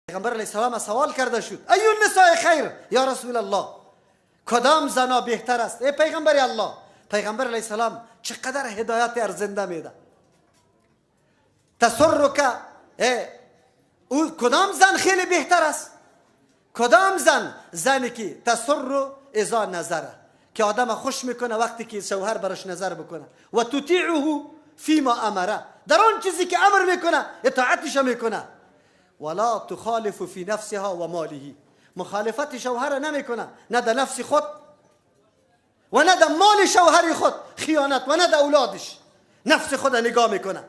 پیغمبر علیه السلام سوال کرده شد ای النساء خیر یا رسول الله، کدام زنا بهتر است ای پیغمبر الله؟ پیغمبر علیه السلام چقدر هدایت ارزنده میده. تسرک او کدام زن خیلی بهتر است؟ کدام زنی که تسر اذا نظره، که آدم خوش میکنه وقتی که شوهر برش نظر بکنه، و تطیعه فیما امره، در آن چیزی که امر میکنه اطاعتش میکنه، ولا تخالف فی نفسها و ماله، مخالفت شوهر نمیکنه، نه در نفس خود و نه در مال شوهر خود خیانت، و نه در اولادش، نفس خود نگاه میکنه.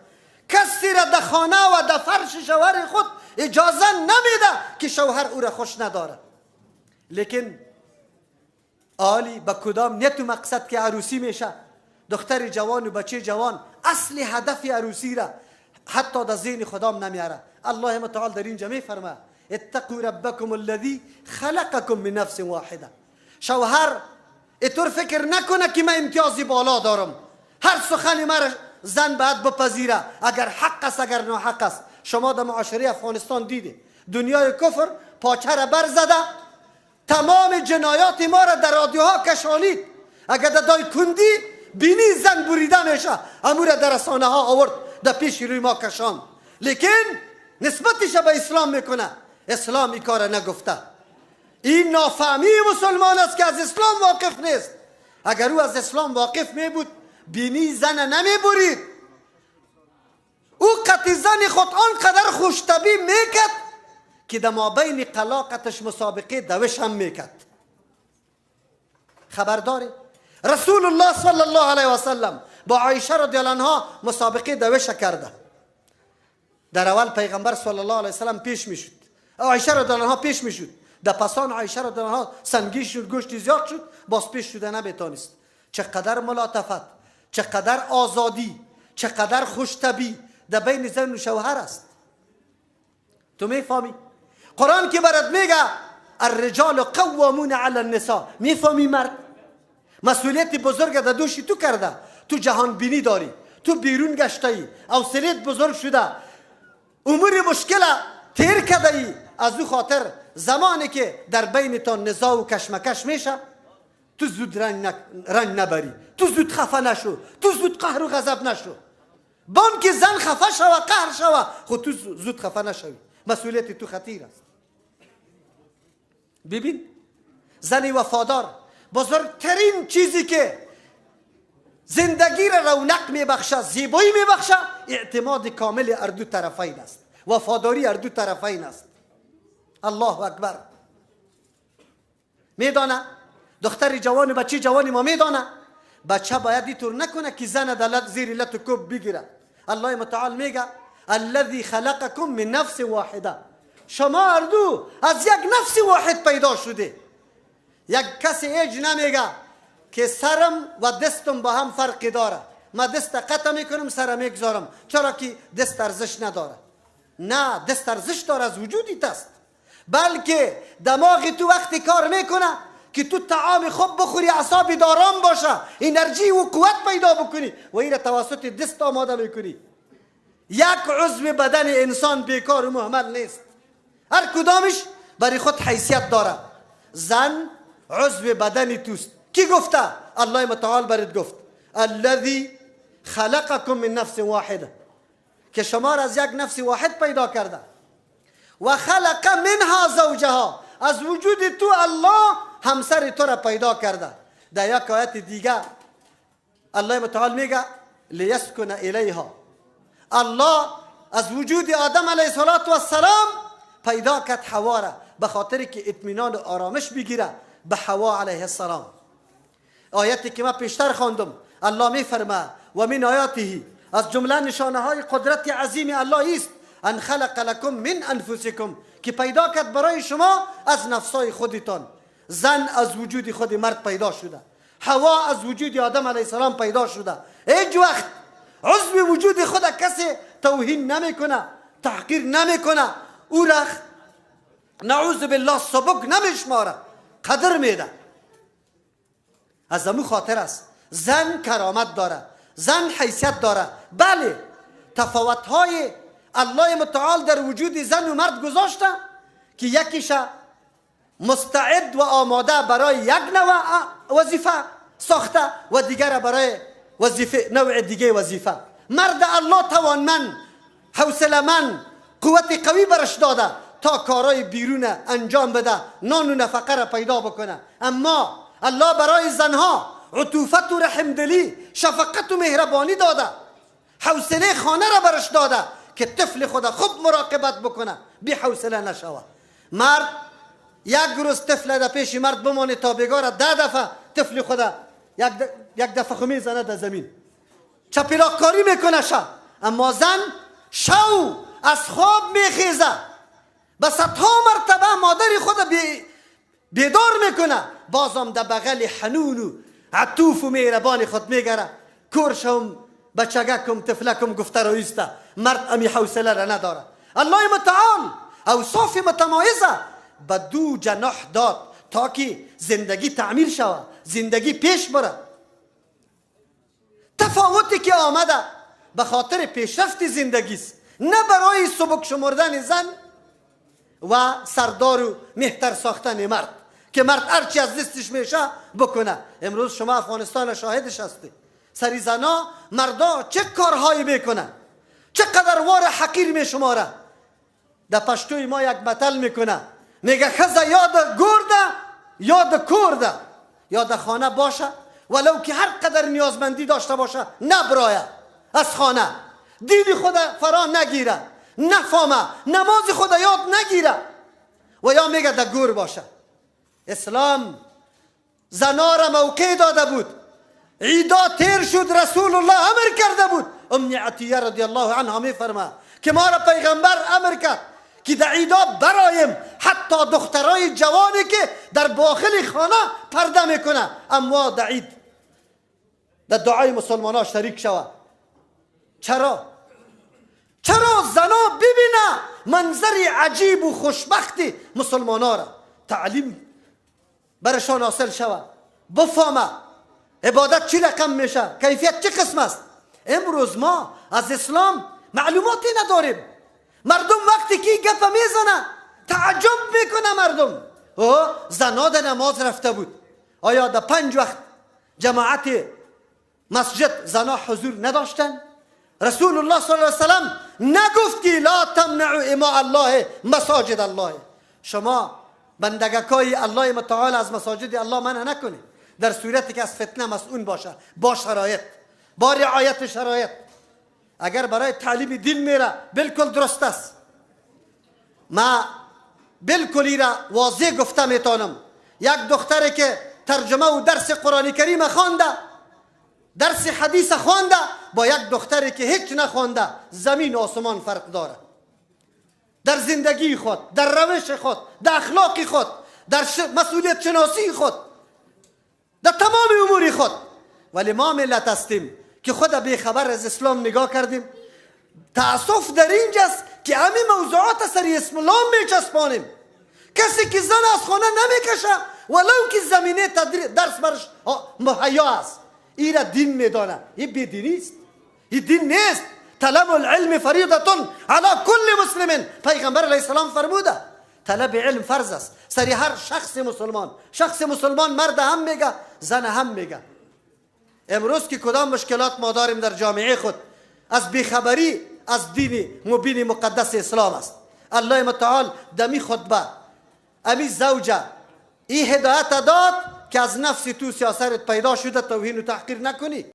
کسی را در خانه و در فرش شوهر خود اجازه نمیده که شوهر او را خوش نداره. لیکن آلی با کدام نیت و مقصد که عروسی میشه، دختر جوان و بچه جوان اصل هدف عروسی را حتی در ذهن خودم نمیاره. الله متعال در اینجا میفرمه اتقوا ربکم الذی خلقکم من نفس واحده. شوهر اینطور فکر نکنه که من امتیازی بالا دارم، هر سخنی مرا زن باید بپذیره، اگر حق است اگر ناحق است. شما در معاشره افغانستان دیده دنیای کفر پاچه را برزده، تمام جنایات ما را در رادیوها کشانید. اگر در دای کندی بینی زن بریده میشه، امور در رسانه ها آورد در پیش روی ما کشان. لیکن نسبتش به اسلام میکنه، اسلام این کار نگفته. این نافهمی مسلمان است که از اسلام واقف نیست. اگر او از اسلام واقف می بود بینی زن نمی برید. او قطع زن خود آنقدر خوشطبی میکرد که در مابین قلاقتش مسابقه دوش هم میکرد. خبرداری رسول الله صلی الله علیه و سلم با عایشه رضی الله عنها مسابقه دوش کرده. در اول پیغمبر صلی الله علیه و سلم پیش میشد، عایشه رضی الله عنها پیش میشد. در پسان عایشه رضی الله عنها سنگی شد، گوشت زیاد شد، باز پیش شده نمیتونست. چقدر ملاطفت، چقدر آزادی، چقدر خوشطبی در بین زن و شوهر است. تو میفهمی؟ قرآن که برات میگه الرجال قوامون علی النساء، میفهمی مرد؟ مسئولیت بزرگ در دوش تو کرده، تو جهان بینی داری، تو بیرون گشته ای، حوصله‌ت بزرگ شده، امور مشکل تیر کرده ای. از او خاطر زمانی که در بینتان نزاع و کشمکش میشه تو زود رنگ نبری، تو زود خفه نشو، تو زود قهر و غضب نشو. بان که زن خفه شوه قهر شوه، خود تو زود خفه نشوی، مسئولیت تو خطیر است. ببین زن وفادار بزرگترین چیزی که زندگی را رونق میبخشه، زیبایی میبخشه، اعتماد کامل اردو طرفین است، وفاداری اردو طرفین است. الله اکبر. میدانه دختر جوان و بچه جوانی ما میدانه بچه باید اینطور نکنه که زن دلت زیر لط و کوب بگیره. الله متعال میگه الذی خلقکم من نفس واحده، شما اردو از یک نفس واحد پیدا شده. یک کسی ایج نمیگه که سرم و دستم با هم فرقی داره، ما دست قطع میکنم سرم میگذارم چرا که دست ارزش نداره. نه، دست ارزش داره، از وجودیت است. بلکه دماغی تو وقتی کار میکنه که تو طعام خوب بخوری، اعصاب دارام باشه، انرژی و قوت پیدا بکنی و این توسط دست آماده میکنی. یک عضو بدن انسان بیکار و مهمل نیست، هر کدامش برای خود حیثیت داره. زن عضو بدن توست. کی گفته؟ الله متعال برات گفت الذی خلقکم من نفس واحده، که شما را از یک نفس واحد پیدا کرده. و خلق منها زوجها، از وجود تو الله همسر تو را پیدا کرده. در یک آیت دیگه الله متعال میگه لیسکن الیها، الله از وجود آدم علیه السلام پیدا کرد حوا را به خاطر که اطمینان و آرامش بگیره به حوا علیه السلام. آیتی که من پیشتر خواندم الله میفرمه و من آیاته، از جمله نشانه های قدرت عظیم الله است ان خلق لکم من انفسکم، که پیدا کرد برای شما از نفسای خودتان. زن از وجود خود مرد پیدا شده، حوا از وجود آدم علیه السلام پیدا شده. هیچ وقت عضو وجود خود کسی توهین نمیکنه، تحقیر نمیکنه، او را نعوذ بالله سبک نمیشماره، قدر میده. از امو خاطر است زن کرامت داره، زن حیثیت داره. بله تفاوت‌های الله متعال در وجود زن و مرد گذاشته، که یکیش مستعد و آماده برای یک نوع وظیفه ساخته و دیگر برای وظیفه نوع دیگه وظیفه. مرد الله توانمند، حوصله‌مند، قوت قوی برش داده تا کارهای بیرون انجام بده، نان و نفقه را پیدا بکنه. اما الله برای زنها عطوفت و رحمدلی، شفقت و مهربانی داده، حوصله خانه را برش داده که طفل خود خوب مراقبت بکنه، بی حوصله نشوه. مرد یک روز طفل در پیش مرد بمانه تا بگاره 10 دفعه طفل خود یک دفعه خو میزنه در زمین، چپیراکاری میکنه شب. اما زن شو از خواب میخیزه، به صدها مرتبه مادر خود بیدار میکنه، بازم در بغل حنون و عطوف و مهربان خود میگره. کورشم بچگکم طفلکم گفته رایسته. مرد امی حوصله را نداره. الله متعال اوصاف متمایزه به 2 جناح داد تا که زندگی تعمیر شود، زندگی پیش بره. تفاوتی که آمده به خاطر پیشرفت زندگی است، نه برای سبک شمردن زن و سردار و مهتر ساختن مرد که مرد هرچی از دستش میشه بکنه. امروز شما افغانستان شاهدش هستی، سری زنا مردا چه کارهایی میکنن، چقدر وار حقیر میشماره. در پشتوی ما یک متل میکنه، میگه خزه یاد گرده یاد کرده، یاد خانه باشه ولو که هر قدر نیازمندی داشته باشه نبرایه از خانه، دین خود فرا نگیره، نفهمه، نماز خود یاد نگیره و یا میگه در گور باشه. اسلام زنا را موقع داده بود، عیدا تیر شد رسول الله امر کرده بود. ام عطیه رضی الله عنها میفرما که ما را پیغمبر امر کرد که در عیدا برایم حتی دخترای جوانی که در داخل خانه پرده میکنه اما در عید در دعای مسلمان ها شریک شود. چرا زنا ببینه منظر عجیب و خوشبختی مسلمان ها را، تعلیم برشان حاصل شود، بفهمه عبادت چی رقم میشه، کیفیت چه قسم است. امروز ما از اسلام معلوماتی نداریم. مردم وقتی که گپ میزنه تعجب میکنه مردم. زنا در نماز رفته بود، آیا در 5 وقت جماعت مسجد زنا حضور نداشتن؟ رسول الله صلی الله علیه وسلم نگفت که لا تمنعوا اماء الله مساجد الله. شما بندگکای الله متعال از مساجد الله منع نکنید در صورتی که از فتنه مسئول باشه، با شرایط، با رعایت شرایط. اگر برای تعلیم دین میره بالکل درست است. ما بالکل ایرا واضح گفته میتونم، یک دختری که ترجمه و درس قرآن کریم خوانده، درس حدیث خوانده، با یک دختری که هیچ نخوانده زمین و آسمان فرق داره. در زندگی خود، در روش خود، در اخلاق خود، در مسئولیت شناسی خود، در تمام امور خود. ولی ما ملت هستیم که خود به خبر از اسلام نگاه کردیم. تأسف در اینجاست که همین موضوعات سری اسلام میچسبانیم. کسی که زن از خانه نمیکشه ولو که زمینه درس برش مهیا است، این را دین میدانه. این بیدینی است، این دین نیست. طلب العلم فریضه علی کل مسلم. پیغمبر علیه السلام فرموده طلب علم فرض است سری هر شخص مسلمان، مرد هم میگه زن هم میگه. امروز که کدام مشکلات ما داریم در جامعه خود از بیخبری از دین مبین مقدس اسلام است. الله متعال دمی خطبه امی زوجه این هدایت داد که از نفس تو سیاست پیدا شده توهین و تحقیر نکنی.